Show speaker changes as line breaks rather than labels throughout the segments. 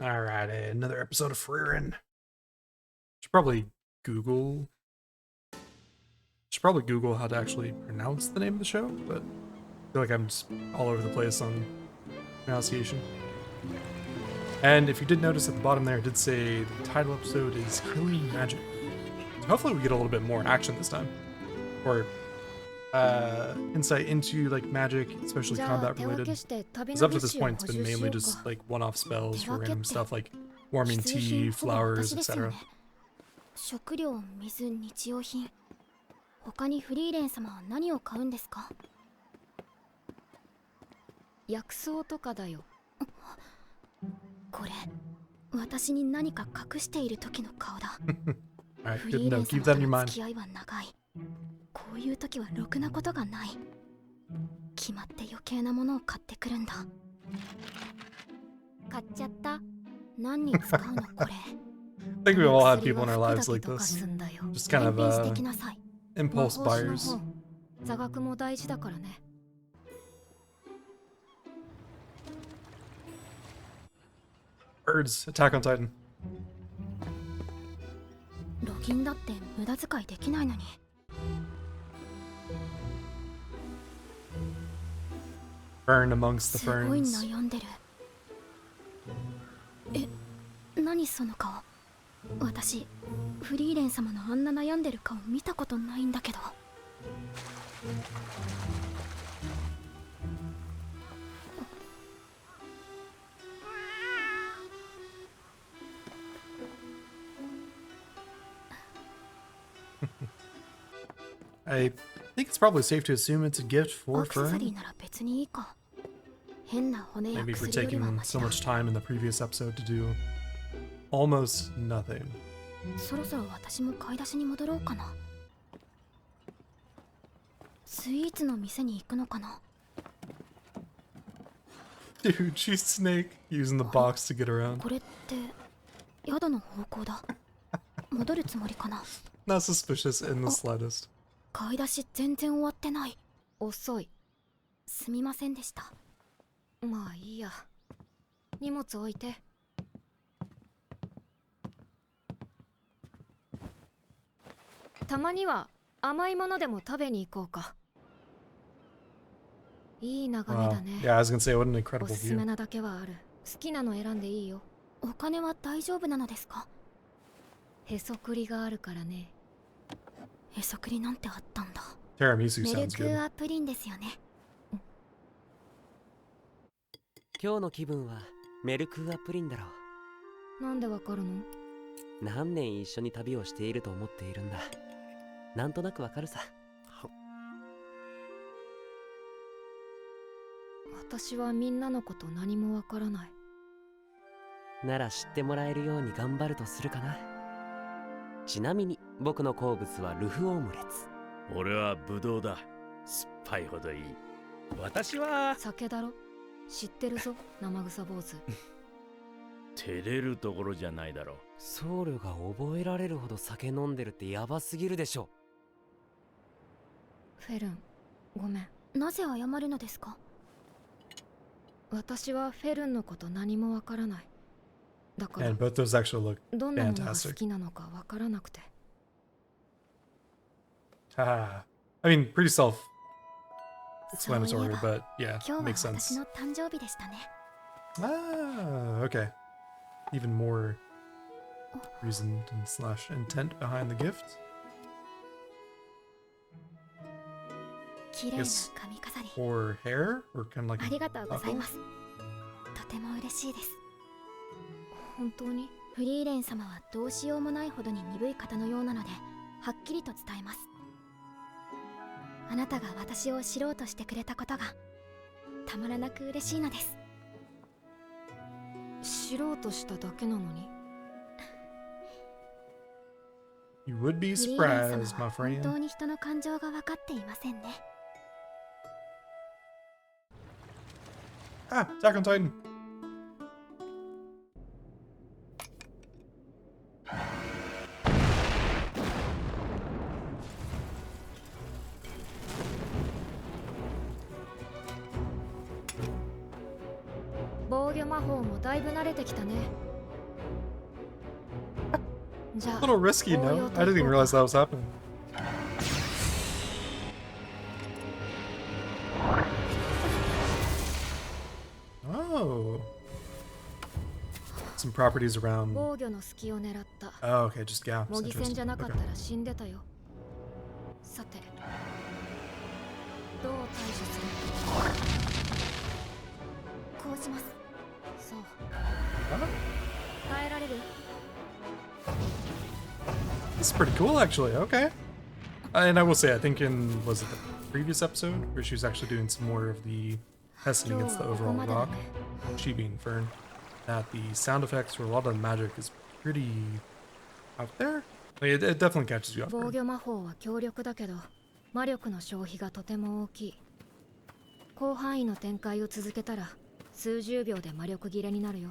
All right, another episode of Frieren. Should probably Google. Should probably Google how to actually pronounce the name of the show, but I feel like I'm just all over the place on pronunciation. And if you did notice at the bottom there, it did say the title episode is Healing Magic. So hopefully we get a little bit more action this time, or insight into like magic, especially combat related. Because up to this point, it's been mainly just like one-off spells for random stuff like warming tea, flowers, etc.
食料、水、日用品。他にフリーレン様は何を買うんですか？薬草とかだよ。これ、私に何か隠している時の顔だ。フリーレン様との付き合いは長い。こういう時はろくなことがない。決まって余計なものを買ってくるんだ。買っちゃった。何に使うのこれ。
I think we all had people in our lives like this. Just kind of impulse buyers.
座学も大事だからね。
Birds, Attack on Titan.
ロギンだって無駄遣いできないのに。
Burn amongst the
すごい
ferns.
悩んでる。何その顔。私、フリーレン様のあんな悩んでる顔見たことないんだけど。
I think it's probably safe to assume it's a gift
ア
for
クセサリー
Fern.
なら別にいいか。変な骨や
Maybe for
薬よりは
taking
マシ
so
だ。
much time in the previous episode to do almost nothing.
そろそろ私も買い出しに戻ろうかな。スイーツの店に行くのかな。
Dude, she's Snake using the box to get around.
これって宿の方向だ。戻るつもりかな。
Not suspicious in the slightest.
買い出し全然終わってない。遅い。すみませんでした。まあいいや。荷物置いて。たまには甘いものでも食べに行こうか。いい眺め
Wow.
だね。
Yeah, I was gonna say, what an
お
incredible
すすめ
view.
なだけはある。好きなの選んでいいよ。お金は大丈夫なのですか？へそくりがあるからね。へそくりなんてあったんだ。
Tiramisu
ミル
sounds
ク
good.
アプリンですよね。
今日の気分はメルクーアプリンだろ
なんでわかるの？
う。何年一緒に旅をしていると思っているんだ。なんとなくわかるさ。
私はみんなのこと何もわからない。
なら知ってもらえるように頑張るとするかな。ちなみに僕の好物はルフオムレツ。
俺はブドウだ。酸っぱいほどいい。私は
酒だろ。知ってるぞ、生臭坊主。
照れるところじゃないだろう。
僧侶が覚えられるほど酒飲んでるってヤバすぎるでしょ。
フェルン、ごめん。なぜ謝るのですか？私はフェルンのこと何もわからない。だから
And both those actually look
どんなものが好
fantastic.
きなのかわからなくて。
Ah, I mean, pretty
そういえ
self-explanatory,
ば
but yeah,
今日は
makes
私
sense.
の誕生日でしたね。
Ah, okay. Even more reason and slash intent behind the gift.
綺麗な
Yes.
髪飾り。
Or hair, or kind of like
あ
a
りがとうござい
buckle?
ます。とても嬉しいです。本当にフリーレン様はどうしようもないほどに鈍い方のようなので、はっきりと伝えます。あなたが私を知ろうとしてくれたことがたまらなく嬉しいのです。知ろうとしただけなのに。
You would be
フリーレン
surprised,
様
my
は本
friend.
当に人の感情が分かっていませんね。
Ah, Attack on Titan.
防御魔法もだいぶ慣れてきたね。じゃ
A little risky, no? I didn't even realize that was happening. Oh. Some properties around.
防御の隙を狙った
Oh, okay, just gaps.
模擬戦じゃ
Interesting.
なかっ
Okay.
たら死んでたよ。さてどう対処する？こうします。そう
Huh?
耐えられる？
This is pretty cool, actually. Okay. And I will say, I think was it the previous episode where she was actually doing some more of the testing against the overall rock, she being Fern, that the sound effects or a lot of the magic is pretty out there. Like, it definitely catches you off
防
guard.
御魔法は強力だけど魔力の消費がとても大きい。広範囲の展開を続けたら数十秒で魔力切れになるよ。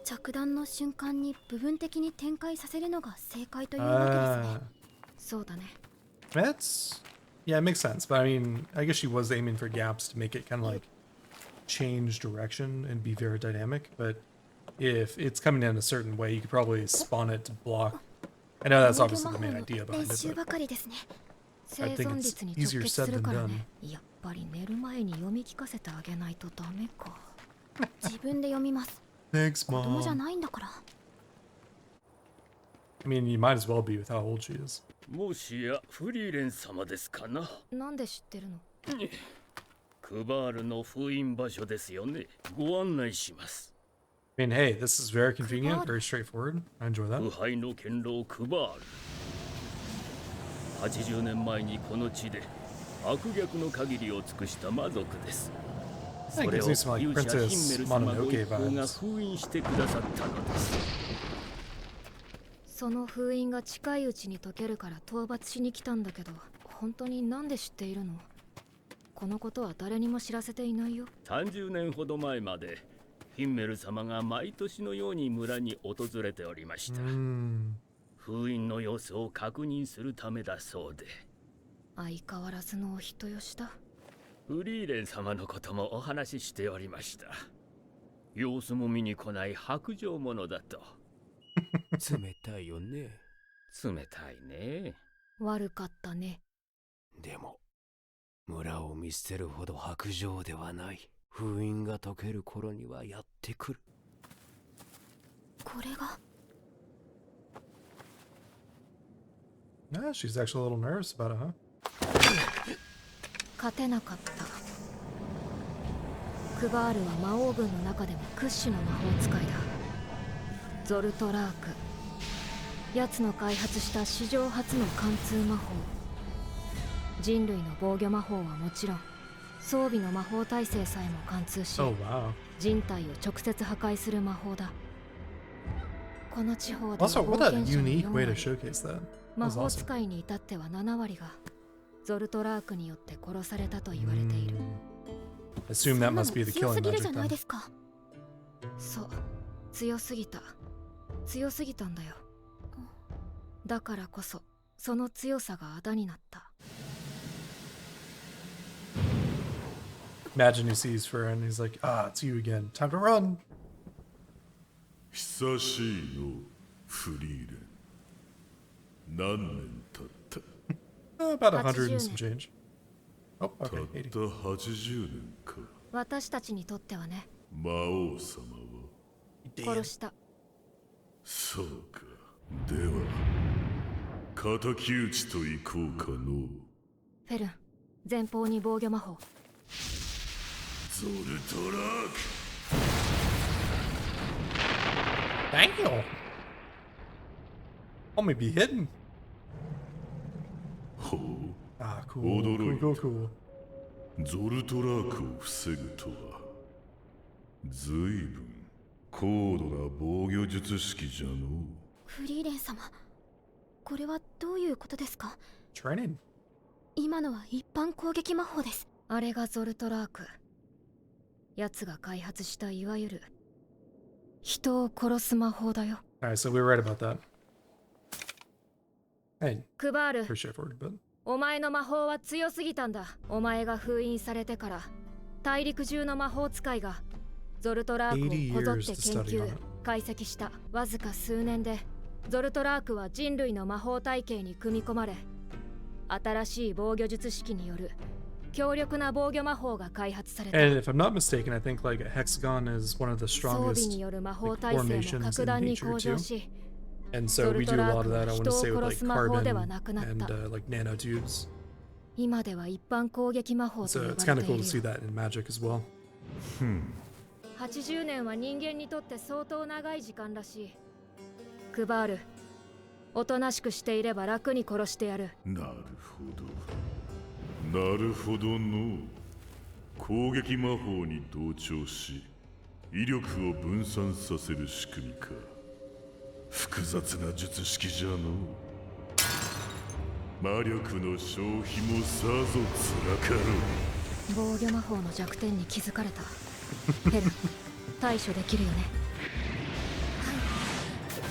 着弾の瞬間に部分的に展開させるのが正解というわけですね。そうだね。
That's yeah, it makes sense. But I mean, I guess she was aiming for gaps to make it kind of like change direction and be very dynamic. But if it's coming in a certain way, you could probably spawn it to block. I know that's obviously the main idea behind
練習
it,
ば
but
かりですね。生
I think
存
it's
率に
easier
直結
said
する
than
から
done.
ね。やっぱり寝る前に読み聞かせてあげないとダメか。自分で読みます。
Thanks,
子供じゃ
Mom.
ないんだから。
I mean, you might as well be with how old she is.
もしやフリーレン様ですかな。
なんで知ってるの？
クバールの封印場所ですよね。ご案内します。
I mean, hey, this is very convenient, very straightforward. I enjoy
腐
that.
敗の堅牢クバール。80年前にこの地で悪逆の限りを尽くした魔族です。
I think it gives me some like
勇者
Princess
ヒンメル様ご
Mononoke
一行が
vibes.
封印してくださったのです。
その封印が近いうちに解けるから討伐しに来たんだけど、本当になんで知っているの？このことは誰にも知らせていないよ。
30年ほど前までヒンメル様が毎年のように村に訪れておりました。 封印の様子を確認するためだそうで。
相変わらずのお人よしだ。
フリーレン様のこともお話ししておりました。様子も見に来ない薄情者だと。
冷たいよね。
冷たいね。
悪かったね。
でも村を見捨てるほど薄情ではない。封印が解ける頃にはやってくる。
これが
Yeah, she's actually a little nervous about it, huh?
勝てなかった。クバールは魔王軍の中でも屈指の魔法使いだ。ゾルトラーク。奴の開発した史上初の貫通魔法。人類の防御魔法はもちろん、装備の魔法耐性さえも貫通し、
Oh, wow.
人体を直接破壊する魔法だ。この地方で
Also, what a
冒険者の
unique
4
way to
割、
showcase that.
魔
That was
法
awesome.
使いに至っては7割がゾルトラークによって殺されたと言われている。
Assume that must be the
強す
killing
ぎるじ
magic
ゃない
then.
ですか。そう、強すぎた。強すぎたんだよ。だからこそ、その強さがあだになった。
Imagine he sees Frieren and he's like, ah, it's you again. Time to run.
久しいのフリーレン。何年経った
About 100 and some change. Oh,
た
okay,
った
80.
80年か。
私たちにとってはね、
魔王様は
殺した。
そうか。では敵討ちといこうかの。
フェルン、前方に防御魔法。
ゾルトラーク。
Damn. Homie be hidden.
ほう。
Ah, cool. Cool, cool, cool.
ゾルトラークを防ぐとはずいぶん高度な防御術式じゃのう。
フリーレン様、これはどういうことですか？
Training.
今のは一般攻撃魔法です。あれがゾルトラーク。奴が開発したいわゆる人を殺す魔法だよ。
Alright, so we were right about that. Hey,
クバール、
pretty straightforward, but
お前の魔法は強すぎたんだ。お前が封印されてから大陸中の魔法使いがゾルトラークをこぞって研究解析した。わずか数年でゾルトラークは人類の魔法体系に組み込まれ、新しい防御術式による強力な防御魔法が開発された。
And if I'm not mistaken, I think like a hexagon is one of the
装備
strongest
による魔法
like,
体制も
formations
格
in
段に
nature
向上
too.
し、
And
ゾ
so
ル
we
ト
do a
ラ
lot of
ーク
that,
は
I want
人
to
を
say, with
殺
like
す魔法では
carbon
なくなっ
and
た。
like nanotubes.
今では一般攻撃魔法と
So
呼
it's
ば
kind
れ
of
て
cool
い
to
る
see
よ。
that in magic as well.
80年は人間にとって相当長い時間らしい。クバール、おとなしくしていれば楽に殺してやる。
なるほど。なるほどの。攻撃魔法に同調し、威力を分散させる仕組みか。複雑な術式じゃの。魔力の消費もさぞ辛かろう。
防御魔法の弱点に気づかれた。ヘル、対処できるよね。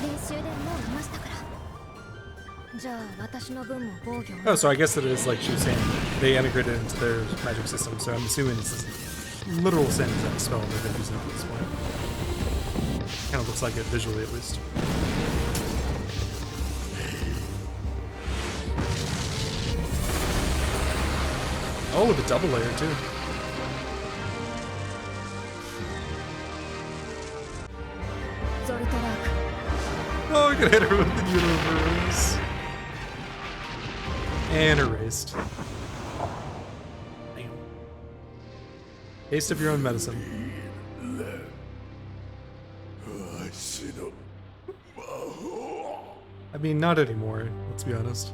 はい、練習でもういましたから。じゃあ私の分も防御を。
Oh, so I guess it is like she was saying, they integrated it into their magic system. So I'm assuming this is literal same exact spell they've been using at this point. Kind of looks like it visually, at least. Oh, with a double layer too. Oh, I can hit her with the universe. And erased. Damn. Taste of your own medicine. I mean, not anymore, let's be honest.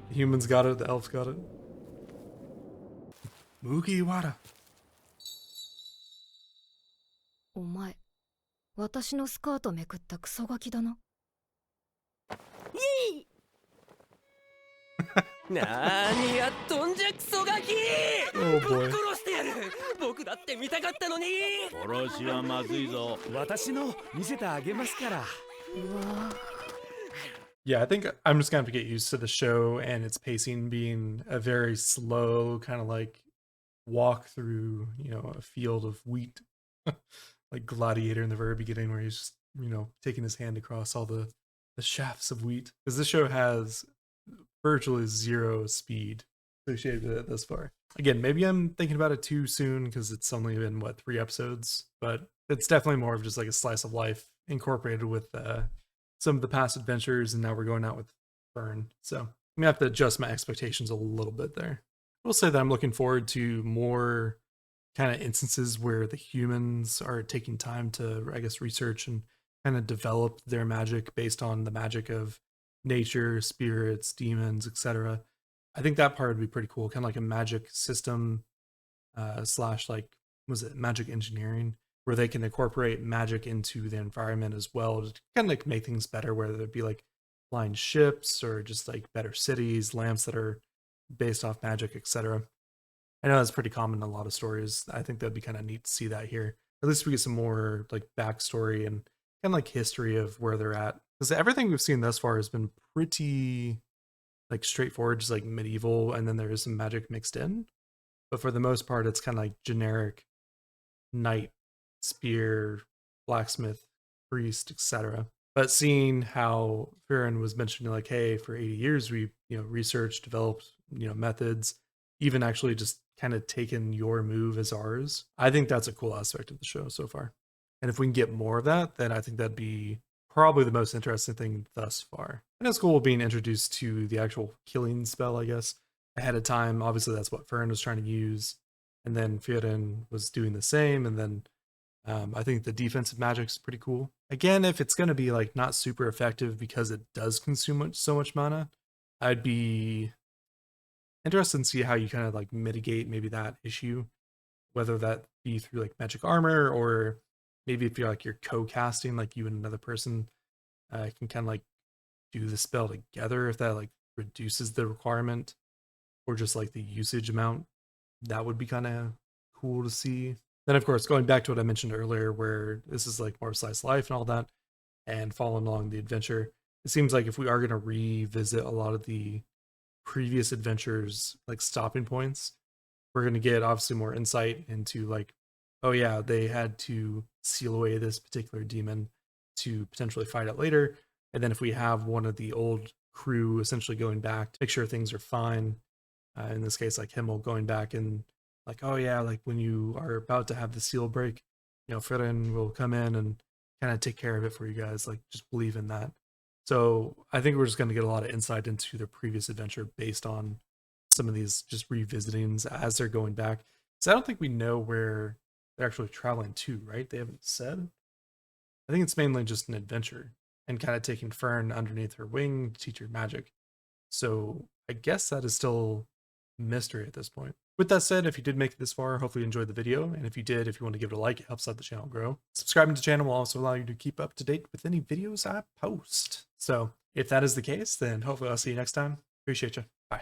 The humans got it, the elves got it. Mugiwara.
お前、私のスカートめくったクソガキだな。
なーにやっとんじゃクソガキ。
Oh
ぶ
boy.
っ殺してやる。僕だって見たかったのに。
殺しはまずいぞ。
私の見せてあげますから。
うわ
Yeah, I think I'm just gonna have to get used to the show and its pacing being a very slow kind of like walk through, you know, a field of wheat. Like Gladiator in the very beginning where he's just, you know, taking his hand across all the shafts of wheat. Because this show has virtually zero speed associated with it thus far. Again, maybe I'm thinking about it too soon because it's only been, what, 3 episodes? But it's definitely more of just like a slice of life incorporated with some of the past adventures, and now we're going out with Fern. So I'm gonna have to adjust my expectations a little bit there. I will say that I'm looking forward to more kind of instances where the humans are taking time to, I guess, research and kind of develop their magic based on the magic of nature, spirits, demons, etc. I think that part would be pretty cool, kind of like a magic system slash like, was it magic engineering, where they can incorporate magic into the environment as well to kind of like make things better, whether it be like flying ships or just like better cities, lamps that are based off magic, etc. I know that's pretty common in a lot of stories. I think that'd be kind of neat to see that here. At least we get some more like backstory and kind of like history of where they're at. Because everything we've seen thus far has been pretty like straightforward, just like medieval, and then there is some magic mixed in. But for the most part, it's kind of like generic knight, spear, blacksmith, priest, etc. But seeing how Frieren was mentioning, like, hey, for 80 years we, you know, researched, developed, you know, methods, even actually just kind of taken your move as ours. I think that's a cool aspect of the show so far. And if we can get more of that, then I think that'd be probably the most interesting thing thus far. And it's cool being introduced to the actual killing spell, I guess, ahead of time. Obviously, that's what Frieren was trying to use. And then Frieren was doing the same. And then I think the defensive magic is pretty cool. Again, if it's going to be like not super effective because it does consume so much mana, I'd be interested in see how you kind of like mitigate maybe that issue, whether that be through like magic armor, or maybe if you're like you're co-casting, like you and another person can kind of like do the spell together, if that like reduces the requirement or just like the usage amount. That would be kind of cool to see. Then of course, going back to what I mentioned earlier, where this is like more slice of life and all that, and following along the adventure, it seems like if we are going to revisit a lot of the previous adventures, like stopping points, we're going to get obviously more insight into like, oh yeah, they had to seal away this particular demon to potentially fight it later. And then if we have one of the old crew essentially going back to make sure things are fine, in this case, like Himmel going back and like, oh yeah, like when you are about to have the seal break, you know, Frieren will come in and kind of take care of it for you guys. Like, just believe in that. So I think we're just going to get a lot of insight into their previous adventure based on some of these just revisitings as they're going back. So I don't think we know where they're actually traveling to, right? They haven't said. I think it's mainly just an adventure and kind of taking Fern underneath her wing to teach her magic. So I guess that is still mystery at this point. With that said, if you did make it this far, hopefully you enjoyed the video. And if you did, if you want to give it a like, it helps out the channel grow. Subscribing to the channel will also allow you to keep up to date with any videos I post. So if that is the case, then hopefully I'll see you next time. Appreciate you. Bye.